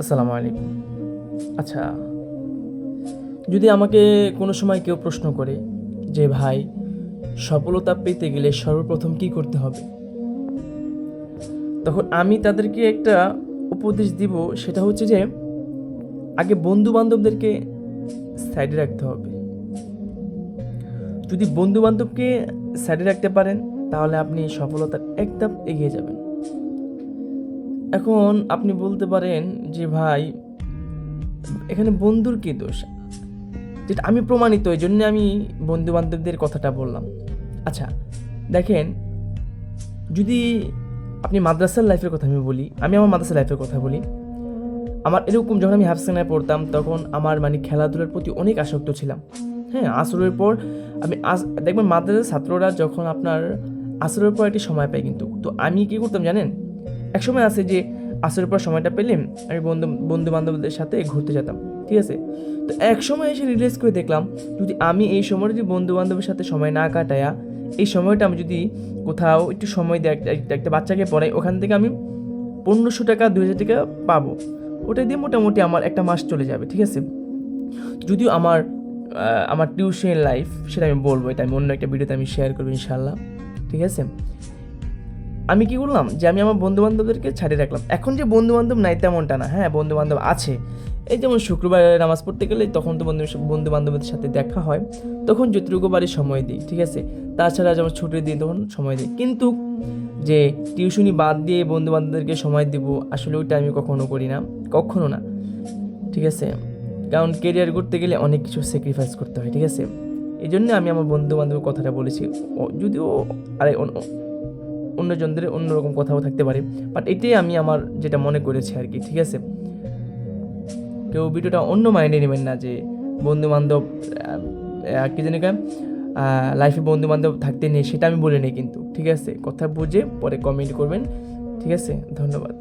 আসসালামু আলাইকুম। আচ্ছা, যদি আমাকে কোনো সময় কেউ প্রশ্ন করে যে ভাই, সফলতা পেতে গেলে সর্বপ্রথম কী করতে হবে? তখন আমি তাদেরকে একটা উপদেশ দিব, সেটা হচ্ছে যে আগে বন্ধু-বান্ধবদেরকে সাইডে রাখতে হবে। যদি বন্ধু-বান্ধবকে সাইডে রাখতে পারেন, তাহলে আপনি সফলতার এক ধাপ এগিয়ে যাবেন। এখন আপনি বলতে পারেন যে ভাই, এখানে বন্ধুর কী দোষ? যেটা আমি প্রমাণিত, এই জন্য আমি বন্ধু বান্ধবদের কথাটা বললাম। আচ্ছা, দেখেন, যদি আপনি মাদ্রাসার লাইফের কথা আমি আমার মাদ্রাসার লাইফের কথা বলি। আমার এরকম যখন আমি হাফসানায় পড়তাম, তখন আমার মানে খেলাধুলার প্রতি অনেক আসক্ত ছিলাম। হ্যাঁ, আসরের পর দেখবেন মাদ্রাসার ছাত্ররা যখন আপনার আসরের পর একটি সময় পায়, কিন্তু তো আমি কী করতাম জানেন? এক সময় আছে যে আসরের পর সময়টা পেলে আমি বন্ধু বান্ধবদের সাথে ঘুরতে যেতাম, ঠিক আছে? তো এক সময় এসে রিয়েলাইজ করে দেখলাম, যদি আমি এই সময়টা যদি বন্ধু বান্ধবের সাথে সময় না কাটায়া এই সময়টা আমি যদি কোথাও একটু সময় দিই, একটা বাচ্চাকে পড়াই, ওখান থেকে আমি 1500 টাকা 2000 টাকা পাবো। ওটা দিয়ে মোটামুটি আমার একটা মাস চলে যাবে, ঠিক আছে? যদিও আমার টিউশন লাইফ, সেটা আমি বলবো, এটা আমি অন্য একটা ভিডিওতে আমি শেয়ার করবো ইনশাল্লাহ, ঠিক আছে? আমি কি করলাম যে আমি আমার বন্ধু বান্ধবদেরকে ছাড়িয়ে রাখলাম। এখন যে বন্ধু বান্ধব নাই তেমনটা না, হ্যাঁ, বন্ধু বান্ধব আছে। এই যেমন শুক্রবারে নামাজ পড়তে গেলে তখন তো বন্ধু বান্ধবদের সাথে দেখা হয়, তখন যতটুকু বাড়ি সময় দিই, ঠিক আছে? তাছাড়া যেমন ছুটির দিন তখন সময় দিই, কিন্তু যে টিউশনি বাদ দিয়ে বন্ধু বান্ধবদেরকে সময় দিব, আসলে ওইটা আমি কখনো করি না, কখনো না, ঠিক আছে? কারণ কেরিয়ার করতে গেলে অনেক কিছু স্যাক্রিফাইস করতে হয়, ঠিক আছে? এই জন্য আমি আমার বন্ধু বান্ধবের কথাটা বলেছি। যদিও আরে অন্যজনদের অন্যরকম কথাও থাকতে পারে, বাট এটাই আমি আমার যেটা মনে করেছি আর কি, ঠিক আছে? কেউ ভিডিওটা অন্য মাইন্ডে নেবেন না যে বন্ধু বান্ধব কি জানি লাইফে বন্ধু বান্ধব থাকতে নেই, সেটা আমি বলি নেই কিন্তু, ঠিক আছে? কথা বুঝে পরে কমেন্ট করবেন, ঠিক আছে? ধন্যবাদ।